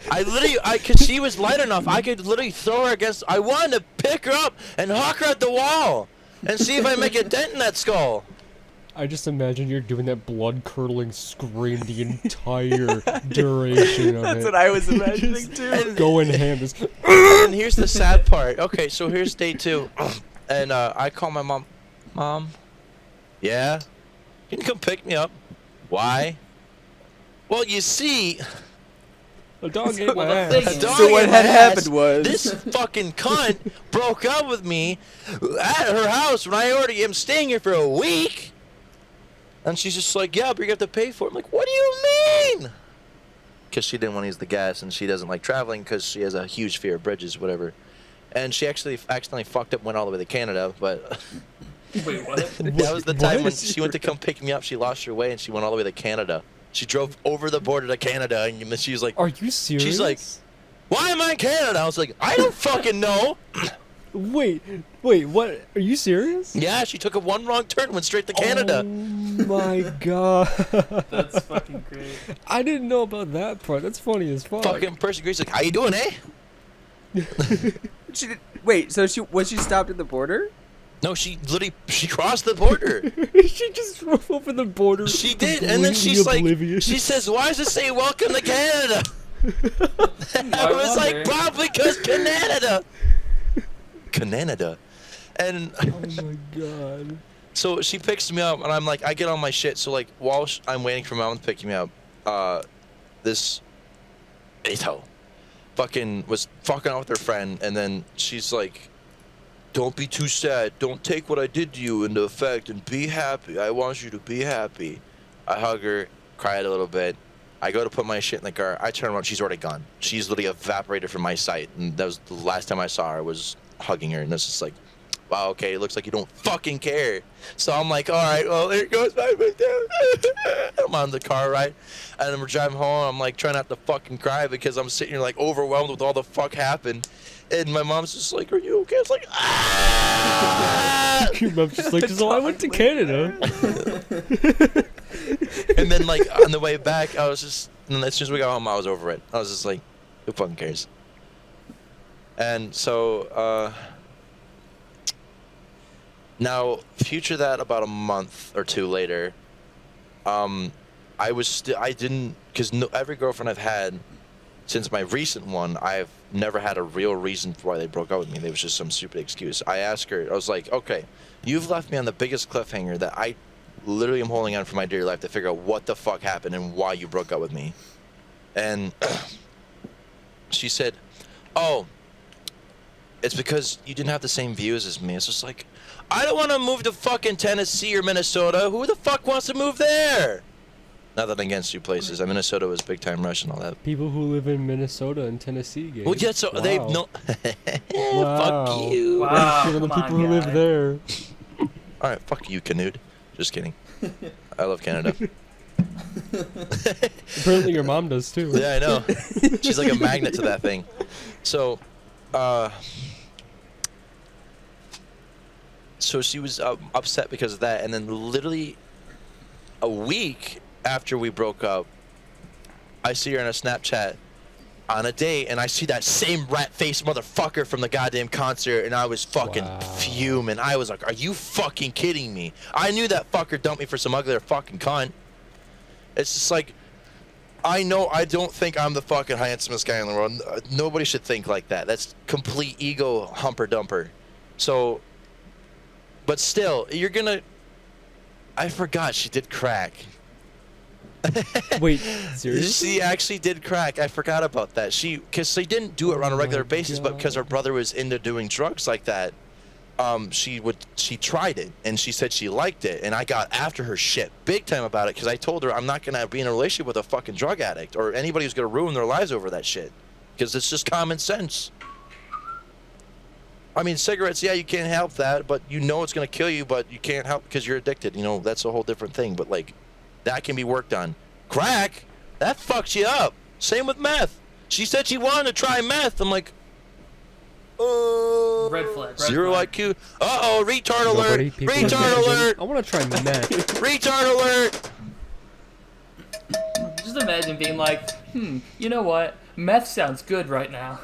B: Because she was light enough, I could literally throw her against, I wanted to pick her up and huck her at the wall and see if I make a dent in that skull.
A: I just imagine you're doing that blood-curdling scream the entire duration of
C: That's
A: it.
C: what I was imagining too.
A: Going ham. Just
B: And here's the sad part. Okay, so here's day 2. And I call my mom. Mom? Yeah? Can you come pick me up? Why? Well, you see,
A: a dog ate my
D: Well, the
A: ass.
D: thing
B: a
D: is-
B: dog
C: So what
B: ate my
C: had
B: ass.
C: happened was-
B: This fucking cunt broke up with me at her house when I already am staying here for a week. And she's just like, yeah, but you have to pay for it. I'm like, what do you mean? Because she didn't want to use the gas and she doesn't like traveling because she has a huge fear of bridges, whatever. And she actually accidentally fucked up and went all the way to Canada, but
D: Wait, what?
B: that was the time when
A: What?
B: she went to come pick me up. She lost her way and she went all the way to Canada. She drove over the border to Canada and she was like,
A: Are you serious?
B: she's like, why am I in Canada? I was like, I don't fucking know.
A: wait, what? Are you serious?
B: Yeah, she took a one wrong turn and went straight to Canada.
A: Oh my god.
D: That's fucking great.
A: I didn't know about that part. That's funny as fuck.
B: Fucking person Greece like, how you doing, eh?
C: She did, wait, so she stopped at the border?
B: No, she literally, she crossed the border.
A: She just drove over the border.
B: She did, and then
A: completely
B: she's like,
A: oblivious.
B: she says, why does it say welcome to Canada? I was like,
D: wonder.
B: probably because Canada. Canada. And
A: Oh my god.
B: so she picks me up, and I'm like, I get on my shit. So like, while I'm waiting for my mom to pick me up, this Ito fucking was fucking out with her friend, and then she's like, don't be too sad. Don't take what I did to you into effect, and be happy. I want you to be happy. I hug her, cried a little bit. I go to put my shit in the car. I turn around, she's already gone. She's literally evaporated from my sight, and that was the last time I saw her. Was hugging her, and it's just like, wow, okay, it looks like you don't fucking care. So I'm like, all right, well, there goes my down. I'm on the car ride, and then we're driving home. I'm like trying not to fucking cry because I'm sitting here like overwhelmed with all the fuck happened. And my mom's just like, are you okay? It's like, ah!
A: Your mom's just like, so I went to Canada.
B: And then like on the way back, I was just, and as soon as we got home, I was over it. I was just like, who fucking cares? And so, now future that about a month or 2 later, I was I didn't, because every girlfriend I've had since my recent one, I've never had a real reason for why they broke up with me. There was just some stupid excuse. I asked her, I was like, okay, you've left me on the biggest cliffhanger that I literally am holding on for my dear life to figure out what the fuck happened and why you broke up with me. And she said, oh, it's because you didn't have the same views as me. It's just like, I don't want to move to fucking Tennessee or Minnesota. Who the fuck wants to move there? Nothing against you places. Minnesota was big time rush and all that.
A: People who live in Minnesota and Tennessee, Gabe.
B: Well, yeah, so
A: Wow.
B: they've no.
A: Wow.
B: Fuck you.
D: Wow.
A: Shit on the
D: come
A: people
D: on,
A: who live
D: guy.
A: there.
B: All right, fuck you, Canute. Just kidding. I love Canada.
A: Apparently your mom does too.
B: Yeah, I know. She's like a magnet to that thing. So, so she was upset because of that, and then literally a week after we broke up, I see her on a Snapchat on a date, and I see that same rat-faced motherfucker from the goddamn concert, and I was fucking
A: Wow.
B: fuming. I was like, are you fucking kidding me? I knew that fucker dumped me for some uglier fucking cunt. It's just like, I know I don't think I'm the fucking handsomest guy in the world. Nobody should think like that. That's complete ego humper-dumper. So, but still, you're gonna... I forgot she did crack.
A: Wait, seriously?
B: She actually did crack. I forgot about that. Because she didn't do it on a
A: Oh
B: regular
A: my
B: basis, but because her
A: God.
B: brother was into doing drugs like that, she tried it, and she said she liked it, and I got after her shit big time about it, because I told her I'm not gonna be in a relationship with a fucking drug addict or anybody who's gonna ruin their lives over that shit, because it's just common sense. I mean, cigarettes, yeah, you can't help that, but you know it's gonna kill you, but you can't help because you're addicted. You know, that's a whole different thing. But like, that can be worked on. Crack, that fucks you up. Same with meth. She said she wanted to try meth. I'm like,
D: Red flag. Red
B: zero
D: flag.
B: IQ. Uh-oh, retard alert.
A: Nobody, people live in
B: Retard
A: Michigan.
B: alert.
A: I want to try meth.
B: Retard alert.
D: Just imagine being like, you know what? Meth sounds good right now.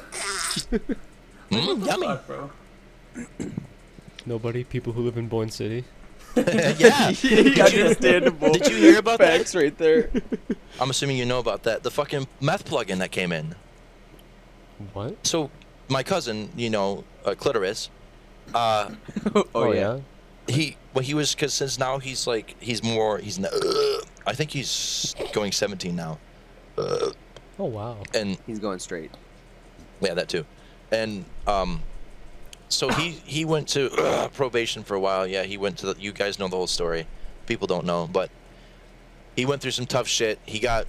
B: Yummy.
D: Fuck, bro.
A: Nobody, people who live in Boyne City.
B: Yeah.
C: Understandable.
B: Did you hear about that?
C: Facts right there.
B: I'm assuming you know about that. The fucking meth plugin that came in.
A: What?
B: So, my cousin, you know, Clitoris,
C: Oh, yeah.
B: he was, because since now he's like, I think he's going 17 now.
A: Oh wow.
B: And
C: He's going straight.
B: yeah, that too. And so he went to probation for a while. Yeah, he went to you guys know the whole story. People don't know, but he went through some tough shit. He got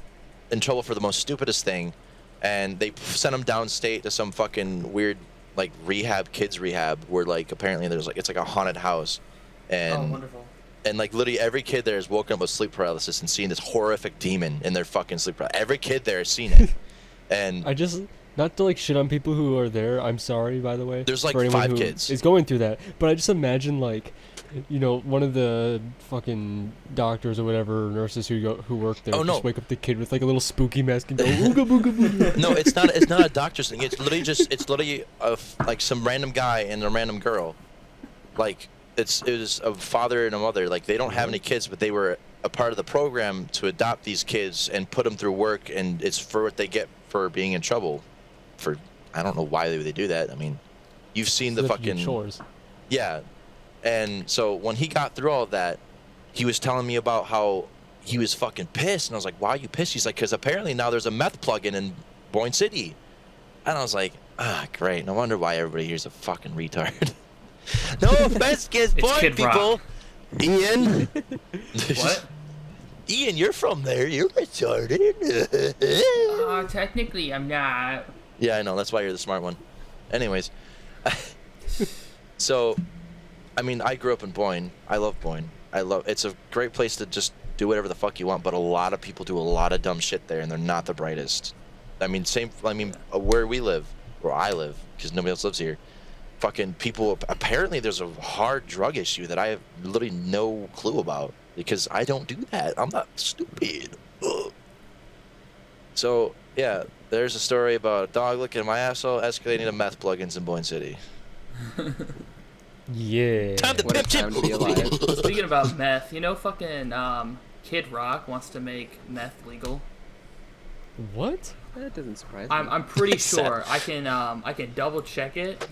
B: in trouble for the most stupidest thing, and they sent him downstate to some fucking weird like kids rehab, where like apparently there's like, it's like a haunted house,
D: Oh,
B: and
D: wonderful.
B: like literally every kid there is woken up with sleep paralysis and seen this horrific demon in their fucking sleep paralysis. Every kid there has seen it. And
A: I just, not to like shit on people who are there. I'm sorry, by the way.
B: There's, like,
A: for anyone
B: 5
A: who
B: kids.
A: is going through that. But I just imagine like, you know, one of the fucking doctors or whatever, nurses who work there,
B: Oh, no.
A: just wake up the kid with like a little spooky mask and go ooga booga booga.
B: no, it's not a doctor's thing. It's literally like some random guy and a random girl. Like it was a father and a mother. Like they don't have any kids, but they were a part of the program to adopt these kids and put them through work, and it's for what they get for being in trouble. For I don't know why they do that. I mean, you've seen the
A: So they have to do
B: fucking
A: chores.
B: yeah. And so when he got through all of that, he was telling me about how he was fucking pissed, and I was like, "Why are you pissed?" He's like, "Because apparently now there's a meth plug-in in Boyne City," and I was like, "Ah, great. No wonder why everybody here's a fucking retard." No offense, kids,
D: It's
B: Boyne
D: Kid
B: people. Ian.
D: What?
B: Ian, you're from there. You're retarded.
D: Technically, I'm not.
B: Yeah, I know. That's why you're the smart one. Anyways, so, I mean, I grew up in Boyne. I love Boyne. It's a great place to just do whatever the fuck you want, but a lot of people do a lot of dumb shit there, and they're not the brightest. I mean, where we live, where I live, because nobody else lives here, fucking people, apparently there's a hard drug issue that I have literally no clue about, because I don't do that. I'm not stupid. Ugh. So, yeah, there's a story about a dog licking my asshole escalating to meth plugins in Boyne City.
A: Yeah.
B: Time to
C: What a
B: pimp
C: time to be alive.
D: Speaking about meth, you know, fucking Kid Rock wants to make meth legal.
A: What?
C: That doesn't surprise me.
D: I'm pretty sure I can double check it.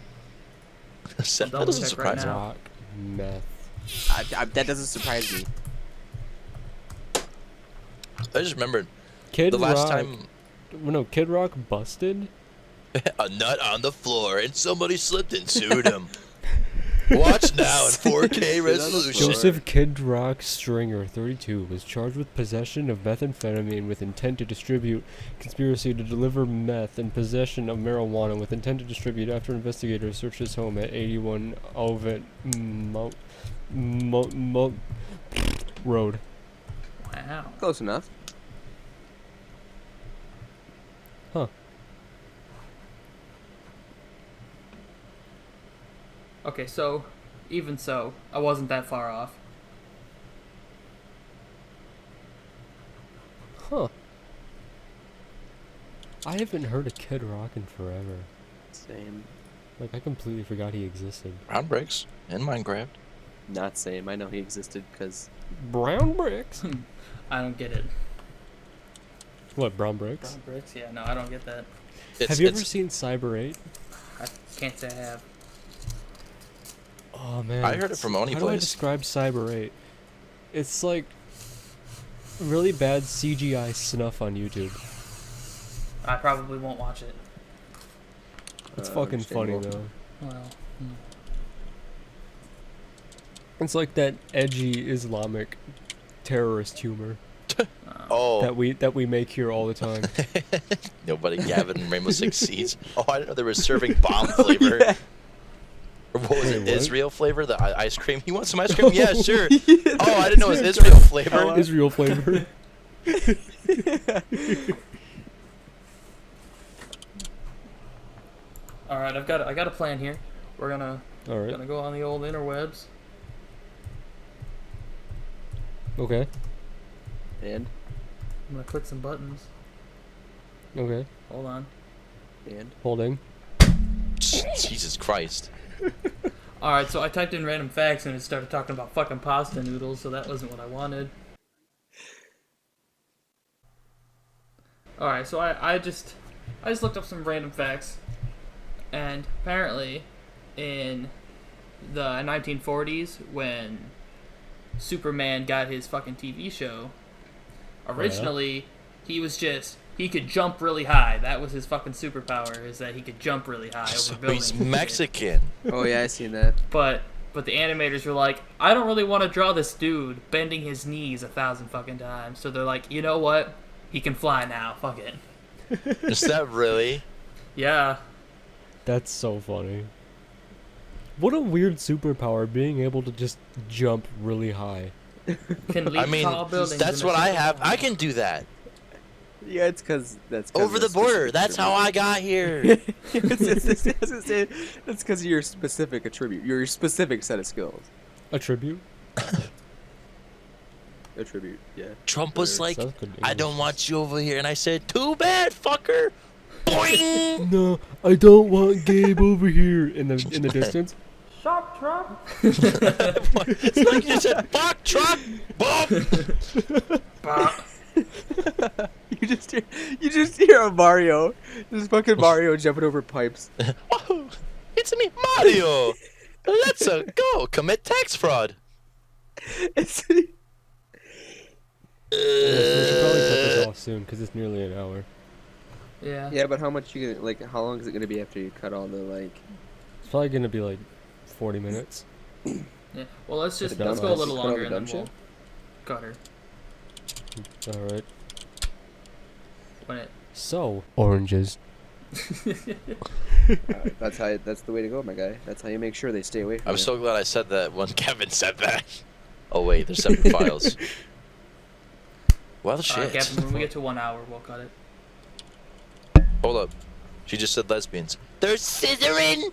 B: That
D: Double
B: doesn't
D: check right
B: surprise me.
D: now.
A: Rock meth.
C: That doesn't surprise me.
B: I just remembered
A: Kid
B: the last
A: Rock.
B: time
A: Well, no, Kid Rock busted.
B: a nut on the floor and somebody slipped and sued him. Watch now in 4K resolution.
A: Joseph Kid Rock Stringer, 32, was charged with possession of methamphetamine with intent to distribute, conspiracy to deliver meth, and possession of marijuana with intent to distribute after investigators searched his home at 81 Ovet Road.
D: Wow.
C: Close enough.
A: Huh.
D: Okay, so even so, I wasn't that far off.
A: Huh. I haven't heard of Kid Rock in forever.
C: Same.
A: Like, I completely forgot he existed.
B: Round breaks in Minecraft.
C: Not same. I know he existed because
A: Brown bricks?
D: I don't get it.
A: What, brown bricks?
D: Brown bricks? Yeah, no, I don't get that.
A: Have you ever seen Cyber 8?
D: I can't say I have.
A: Oh, man.
B: I heard it from Oni
A: How do I
B: Place.
A: describe Cyber 8? It's like really bad CGI snuff on YouTube.
D: I probably won't watch it.
A: It's fucking funny,
C: understandable.
A: though.
D: Well,
A: It's like that edgy Islamic terrorist humor
B: Oh,
A: that we make here all the time.
B: nobody. Gavin and Rainbow Six Siege. Oh, I didn't know they were serving bomb flavor.
C: Yeah.
B: Or what was
A: Wait,
B: it?
A: what?
B: Israel flavor? The ice cream? You want some ice cream? Yeah, sure. Oh, I didn't know it was Israel flavor.
A: Israel flavor.
D: all right, I got a plan here. We're gonna
A: Alright.
D: go on the old interwebs.
A: Okay.
C: And
D: I'm gonna click some buttons.
A: Okay.
D: Hold on.
A: Holding.
B: Jesus Christ.
D: All right, so I typed in random facts and it started talking about fucking pasta noodles, so that wasn't what I wanted. All right, so I just looked up some random facts, and apparently, in the 1940s, when Superman got his fucking TV show, originally he could jump really high. That was his fucking superpower, is that he could jump really high over
B: So
D: buildings.
B: he's
D: and shit.
B: Mexican.
C: oh yeah, I seen that.
D: But the animators were like, I don't really want to draw this dude bending his knees 1,000 fucking times. So they're like, you know what? He can fly now. Fuck it.
B: Is that really?
D: Yeah.
A: That's so funny. What a weird superpower, being able to just jump really high.
D: Can leap
B: I mean,
D: tall buildings.
B: that's
D: in a
B: what I
D: single
B: have.
D: bound.
B: I can do that.
C: Yeah, it's because that's 'cause
B: Over
C: of
B: the border.
C: specific
B: That's how I got here.
C: That's because of your specific attribute, your specific set of skills.
A: A tribute?
C: Attribute, yeah.
B: Trump was
C: Or
B: like,
A: Sounds good
B: I
A: English.
B: don't want you over here. And I said, too bad, fucker. Boing.
A: No, I don't want Gabe over here in the distance.
D: Shock truck.
B: It's like you said, fuck, truck. Boom.
C: You just hear a Mario, just fucking Mario jumping over pipes.
B: Wahoo. It's me, Mario. Let's go commit tax fraud.
C: It's,
A: We should probably cut this off soon because it's nearly an hour.
D: Yeah.
C: yeah, but how much you gonna, like? How long is it gonna be after you cut all the like?
A: It's probably gonna be like 40 minutes.
D: Yeah. Well, let's
C: The
D: go a
C: dumb-
D: little
C: cut all
D: longer
C: the
D: and then
C: dumb
D: we'll cut her.
A: All right.
D: When it.
A: So oranges.
C: That's how. That's the way to go, my guy. That's how you make sure they stay away from
B: I'm
C: you.
B: so glad I said that when Kevin said that. Oh wait, there's separate files. Well,
D: All
B: shit.
D: right, Gavin, when we get to 1 hour, we'll cut it.
B: Hold up. She just said lesbians. They're scissoring.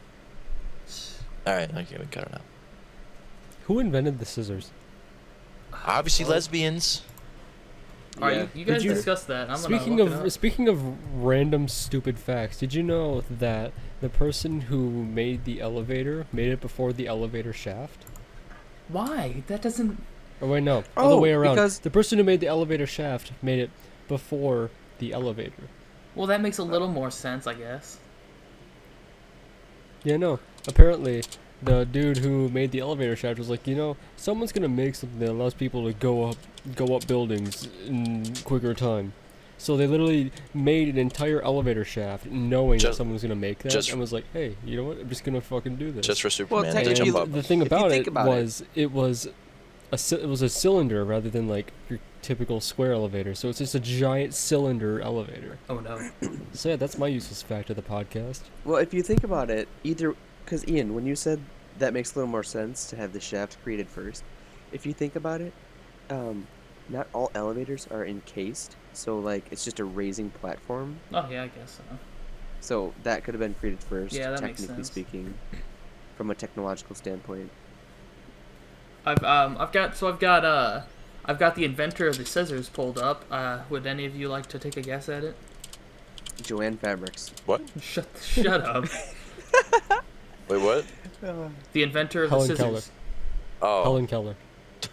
B: All right, okay, we cut it out.
A: Who invented the scissors?
B: Obviously, lesbians.
D: All right,
C: Yeah.
D: you guys
A: you-
D: discuss that. I'm
A: Speaking
D: gonna look it up.
A: speaking of random stupid facts, did you know that the person who made the elevator made it before the elevator shaft?
D: Why? That doesn't.
A: Or wait, no, other
C: Oh,
A: way around.
C: because-
A: The person who made the elevator shaft made it before the elevator.
D: Well, that makes a little more sense, I guess.
A: Yeah, no. Apparently, the dude who made the elevator shaft was like, someone's gonna make something that allows people to go up buildings in quicker time. So they literally made an entire elevator shaft, knowing that someone was gonna make that, and was like, "Hey, you know what? I'm just gonna fucking do this."
B: Just for Superman to
C: technically,
B: jump up.
A: The thing about it
C: about
A: was, it was a cylinder rather than like your typical square elevator. So it's just a giant cylinder elevator.
D: Oh no.
A: So yeah, that's my useless fact of the podcast.
C: Well, if you think about it, because Ian, when you said that makes a little more sense to have the shaft created first, if you think about it, not all elevators are encased, so like it's just a raising platform.
D: Oh yeah, I guess so.
C: So that could have been created first,
D: Yeah, that makes
C: technically
D: sense.
C: speaking, from a technological standpoint.
D: I've got the inventor of the scissors pulled up. Would any of you like to take a guess at it?
C: Joanne Fabrics.
B: What?
D: Shut up.
B: Wait, what?
D: The inventor of
A: Helen
D: the
A: Keller.
D: scissors.
B: Oh.
A: Helen Keller.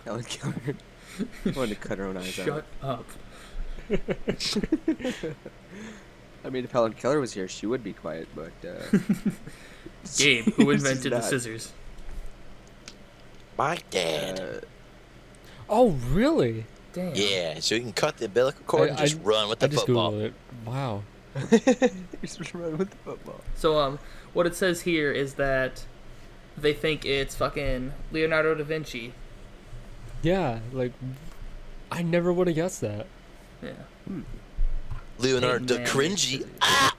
C: Helen Keller. Wanted to cut her own eyes
D: Shut up.
C: I mean, if Helen Keller was here, she would be quiet, but
D: Gabe, who
C: she's
D: invented the
C: not.
D: scissors?
B: My dad.
A: Oh, really?
D: Damn.
B: Yeah, so you can cut the umbilical cord and just run with
A: I
B: the
A: just
B: football.
A: googled it. Wow.
C: He's just running with the football.
D: So what it says here is that they think it's fucking Leonardo da Vinci.
A: Yeah, like, I never would have guessed that.
D: Yeah.
B: Leonardo
D: Big
B: da
D: man
B: Cringy.
D: with
B: Ah!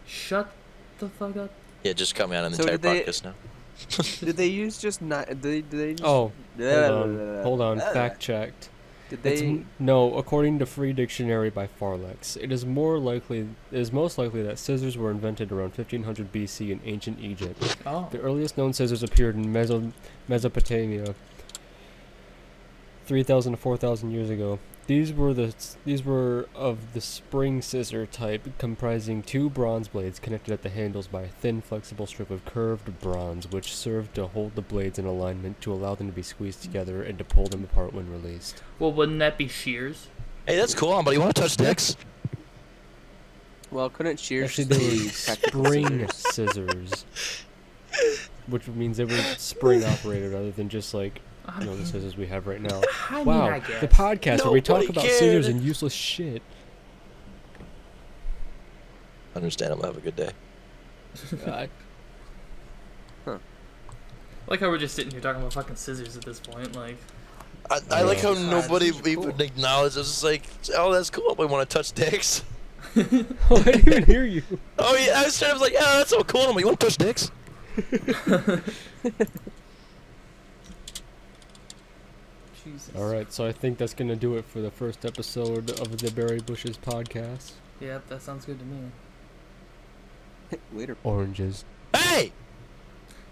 D: Shut the fuck up.
B: Yeah, just cut me out on the
C: So
B: entire
C: did they-
B: podcast now.
C: Did they use just not? Did they just?
A: Oh, hold on. Fact checked.
C: Did
A: It's
C: they?
A: no, according to Free Dictionary by Farlex, it is most likely that scissors were invented around 1500 BC in ancient Egypt.
D: Oh.
A: The earliest known scissors appeared in Mesopotamia 3,000 to 4,000 years ago. These were of the spring scissor type, comprising two bronze blades connected at the handles by a thin, flexible strip of curved bronze, which served to hold the blades in alignment to allow them to be squeezed together and to pull them apart when released.
D: Well, wouldn't that be shears?
B: Hey, that's cool, but you want to touch dicks?
C: Well, couldn't shears
A: Actually,
C: just
A: they
C: be
A: were
C: practical
A: spring
C: scissors?
A: scissors, which means they were spring operated rather than just like the scissors we have right now.
D: I mean,
A: Wow,
D: I guess.
A: the podcast where we talk
B: Nobody
A: about
B: cared.
A: scissors and useless shit.
B: Understandable. Have a good day.
A: God.
D: Like how we're just sitting here talking about fucking scissors at this point, like.
B: I like how
C: God,
B: nobody
C: these are
B: even
C: cool.
B: acknowledged. It's just like, oh, that's cool, but we want to touch dicks.
A: Oh, I didn't even hear you.
B: Oh, yeah, I was like, oh, that's so cool, but you want to touch dicks?
D: Jesus.
A: Alright, so I think that's gonna do it for the first episode of the Barry Bushes podcast.
D: Yep, that sounds good to me.
C: Later.
A: Oranges.
B: Hey!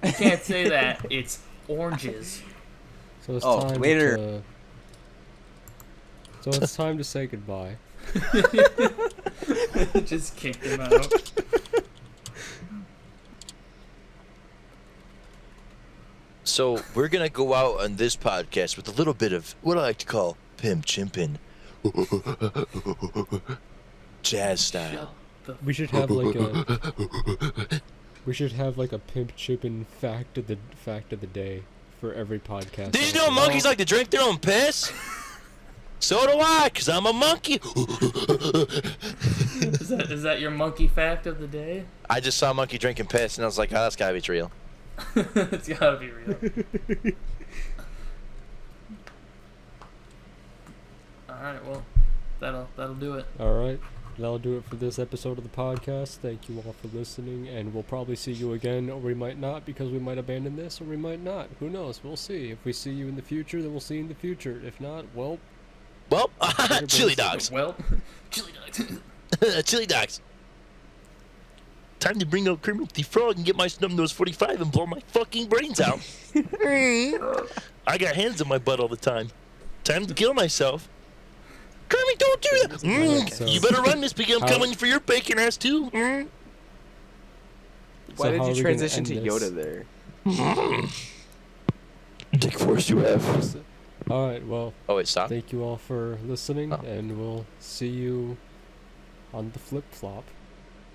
D: You can't say that. It's oranges.
A: So it's
C: Oh,
A: time
C: later.
A: to... So it's time to say goodbye.
D: Just kicked him out.
B: So we're going to go out on this podcast with a little bit of what I like to call pimp chimpin'. Jazz style.
A: We should have like a... We should have like a pimp chippin' fact of the day for every podcast.
B: Did you know monkeys like to drink their own piss? So do I, because I'm a monkey.
D: Is that your monkey fact of the day?
B: I just saw a monkey drinking piss, and I was like, oh, that's got to be real.
D: It's gotta be real. Alright, well, that'll do it.
A: Alright, that'll do it for this episode of the podcast. Thank you all for listening, and we'll probably see you again, or we might not, because we might abandon this, or we might not. Who knows? We'll see. If we see you in the future, then we'll see you in the future. If not, well...
B: Well, chili dogs.
D: Well, chili dogs.
B: Chili dogs. Time to bring out Kermit the Frog and get my snub nose 45 and blow my fucking brains out. I got hands in my butt all the time. Time to kill myself. Kermit, don't do that. You better run this because I'm coming for your bacon ass too.
C: Why
A: So
C: did
A: how are
C: you
A: we gonna
C: transition to
A: end
C: Yoda
A: this?
C: there?
B: Dick force you have.
A: Alright, well,
B: Oh wait, stop.
A: thank you all for listening,
B: Oh.
A: and we'll see you on the flip flop.